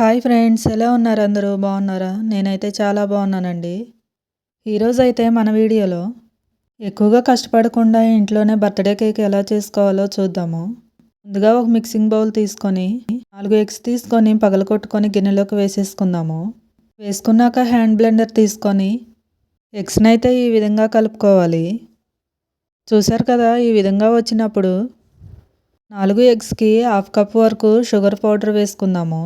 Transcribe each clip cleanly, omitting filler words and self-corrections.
Hi friends, ఎలా ఉన్నారు? అందరూ బాగున్నారా? నేనైతే చాలా బాగున్నానండి. ఈరోజైతే మన వీడియోలో ఎక్కువగా కష్టపడకుండా ఇంట్లోనే బర్త్డే కేక్ ఎలా చేసుకోవాలో చూద్దాము. ముందుగా ఒక మిక్సింగ్ బౌల్ తీసుకొని 4 ఎగ్స్ తీసుకొని పగలగొట్టుకొని గిన్నెలోకి వేసేసుకుందాము. వేసుకున్నాక హ్యాండ్ బ్లెండర్ తీసుకొని ఎగ్స్ని అయితే ఈ విధంగా కలుపుకోవాలి. చూసారు కదా, ఈ విధంగా వచ్చినప్పుడు 4 ఎగ్స్కి 1/2 కప్ వరకు షుగర్ పౌడర్ వేసుకుందాము.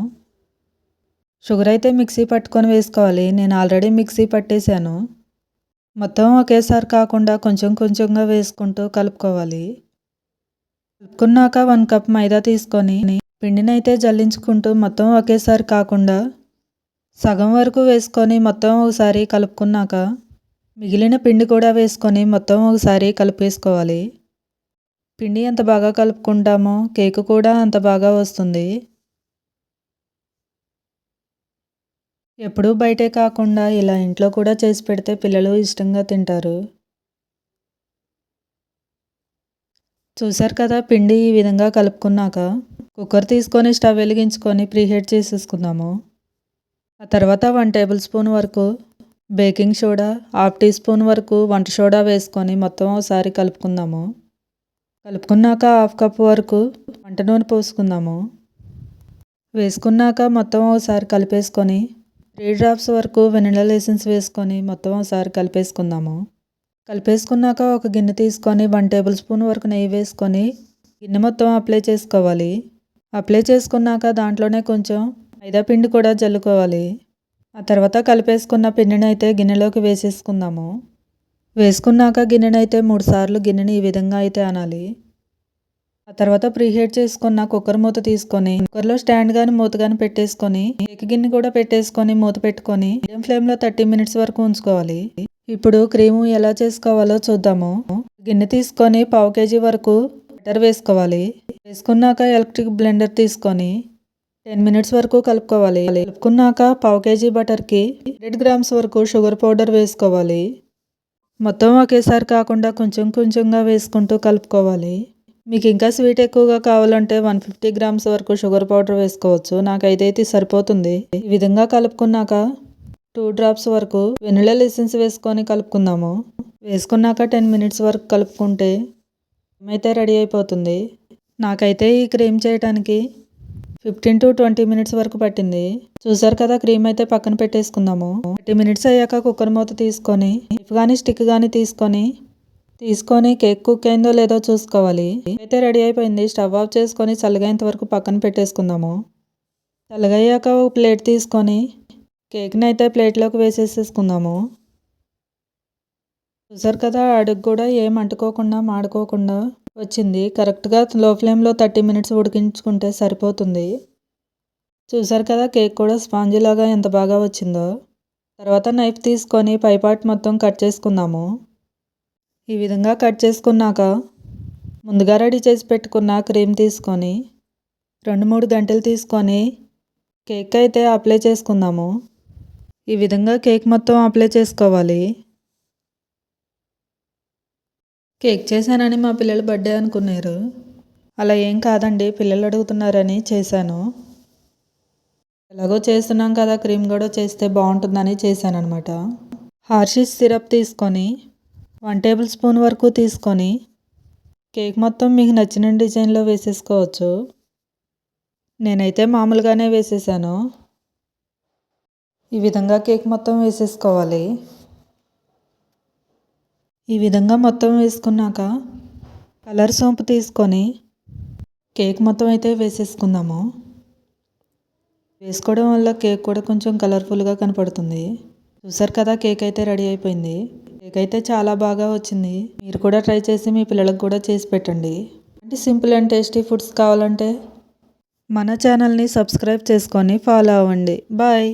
షుగర్ అయితే మిక్సీ పట్టుకొని వేసుకోవాలి. నేను ఆల్రెడీ మిక్సీ పట్టేశాను. మొత్తం ఒకేసారి కాకుండా కొంచెం కొంచెంగా వేసుకుంటూ కలుపుకోవాలి. కలుపుకున్నాక 1 కప్ మైదా తీసుకొని పిండిని అయితే జల్లించుకుంటూ మొత్తం ఒకేసారి కాకుండా సగం వరకు వేసుకొని మొత్తం ఒకసారి కలుపుకున్నాక మిగిలిన పిండి కూడా వేసుకొని మొత్తం ఒకసారి కలిపేసుకోవాలి. పిండి ఎంత బాగా కలుపుకుంటామో కేక్ కూడా అంత బాగా వస్తుంది. ఎప్పుడూ బయటే కాకుండా ఇలా ఇంట్లో కూడా చేసి పెడితే పిల్లలు ఇష్టంగా తింటారు. చూసారు కదా, పిండి ఈ విధంగా కలుపుకున్నాక కుక్కర్ తీసుకొని స్టవ్ వెలిగించుకొని ప్రీహీట్ చేసేసుకుందాము. ఆ తర్వాత 1 టేబుల్ స్పూన్ వరకు బేకింగ్ సోడా, 1/2 టీ స్పూన్ వరకు వంట సోడా వేసుకొని మొత్తం ఒకసారి కలుపుకుందాము. కలుపుకున్నాక 1/2 కప్ వరకు వంట నూనె పోసుకుందాము. వేసుకున్నాక మొత్తం ఒకసారి కలిపేసుకొని 3 డ్రాప్స్ వరకు వెనిలా ఎసెన్స్ వేసుకొని మొత్తం ఒకసారి కలిపేసుకుందాము. కలిపేసుకున్నాక ఒక గిన్నె తీసుకొని 1 టేబుల్ స్పూన్ వరకు నెయ్యి వేసుకొని గిన్నె మొత్తం అప్లై చేసుకోవాలి. అప్లై చేసుకున్నాక దాంట్లోనే కొంచెం మైదా పిండి కూడా జల్లుకోవాలి. ఆ తర్వాత కలిపేసుకున్న పిండిని అయితే గిన్నెలోకి వేసేసుకుందాము. వేసుకున్నాక గిన్నెని అయితే 3 సార్లు గిన్నెని ఈ విధంగా అయితే అనాలి. ఆ తర్వాత ప్రీహీట్ చేసుకున్న కుక్కర్ మూత తీసుకొని కుక్కర్లో స్టాండ్ కానీ మూత కానీ పెట్టేసుకొని కేక్ గిన్నె కూడా పెట్టేసుకొని మూత పెట్టుకొని మీడియం ఫ్లేమ్లో 30 మినిట్స్ వరకు ఉంచుకోవాలి. ఇప్పుడు క్రీము ఎలా చేసుకోవాలో చూద్దాము. గిన్నె తీసుకొని 1/2 kg వరకు బటర్ వేసుకోవాలి. వేసుకున్నాక ఎలక్ట్రిక్ బ్లెండర్ తీసుకొని 10 మినిట్స్ వరకు కలుపుకోవాలి. కలుపుకున్నాక 1/2 kg బటర్కి 100 గ్రామ్స్ వరకు షుగర్ పౌడర్ వేసుకోవాలి. మొత్తం ఒకేసారి కాకుండా కొంచెం కొంచెంగా వేసుకుంటూ కలుపుకోవాలి. మీకు ఇంకా స్వీట్ ఎక్కువగా కావాలంటే 150 గ్రామ్స్ వరకు షుగర్ పౌడర్ వేసుకోవచ్చు. నాకైతే సరిపోతుంది. ఈ విధంగా కలుపుకున్నాక 2 డ్రాప్స్ వరకు వెనిలా ఎసెన్స్ వేసుకొని కలుపుకుందాము. వేసుకున్నాక 10 మినిట్స్ వరకు కలుపుకుంటే అయితే రెడీ అయిపోతుంది. నాకైతే ఈ క్రీమ్ చేయడానికి 15 to 20 మినిట్స్ వరకు పట్టింది. చూసారు కదా, క్రీమ్ అయితే పక్కన పెట్టేసుకుందాము. 30 మినిట్స్ అయ్యాక కుక్కర్ మూత తీసుకొని నైఫ్ కానీ స్టిక్ కానీ తీసుకొని కేక్ కుక్ అయిందో లేదో చూసుకోవాలి. అయితే రెడీ అయిపోయింది. స్టవ్ ఆఫ్ చేసుకొని చల్లగైనంత వరకు పక్కన పెట్టేసుకుందాము. చల్లగయ్యాక ఒక ప్లేట్ తీసుకొని కేక్ని అయితే ప్లేట్లోకి వేసేసేసుకుందాము. చూసారు కదా, అడుగు కూడా ఏం అంటుకోకుండా మాడుకోకుండా వచ్చింది. కరెక్ట్గా లో ఫ్లేమ్లో 30 మినిట్స్ ఉడికించుకుంటే సరిపోతుంది. చూసారు కదా, కేక్ కూడా స్పాంజీ లాగా ఎంత బాగా వచ్చిందో. తర్వాత నైఫ్ తీసుకొని పై పార్ట్ మొత్తం కట్ చేసుకుందాము. ఈ విధంగా కట్ చేసుకున్నాక ముందుగా రెడీ చేసి పెట్టుకున్న క్రీమ్ తీసుకొని 2-3 గంటలు తీసుకొని కేక్ అయితే అప్లై చేసుకుందాము. ఈ విధంగా కేక్ మొత్తం అప్లై చేసుకోవాలి. కేక్ చేశానని మా పిల్లలు బర్త్డే అనుకున్నారు. అలా ఏం కాదండి, పిల్లలు అడుగుతున్నారని చేశాను. ఎలాగో చేస్తున్నాం కదా, క్రీమ్ కూడా చేస్తే బాగుంటుందని చేశాను అనమాట. హార్షీస్ సిరప్ తీసుకొని 1 టేబుల్ స్పూన్ వరకు తీసుకొని కేక్ మొత్తం మీకు నచ్చిన డిజైన్లో వేసేసుకోవచ్చు. నేనైతే మామూలుగానే వేసేసాను. ఈ విధంగా కేక్ మొత్తం వేసేసుకోవాలి. ఈ విధంగా మొత్తం వేసుకున్నాక కలర్ సోంపు తీసుకొని కేక్ మొత్తం అయితే వేసేసుకుందాము. వేసుకోవడం వల్ల కేక్ కూడా కొంచెం కలర్ఫుల్గా కనపడుతుంది. చూసారు కదా, కేక్ అయితే రెడీ అయిపోయింది. కేక్ అయితే చాలా బాగా వచ్చింది. మీరు కూడా ట్రై చేసి మీ పిల్లలకు కూడా చేసి పెట్టండి. అంటే సింపుల్ అండ్ టేస్టీ ఫుడ్స్ కావాలంటే మన ఛానల్ని సబ్స్క్రైబ్ చేసుకొని ఫాలో అవ్వండి. బాయ్.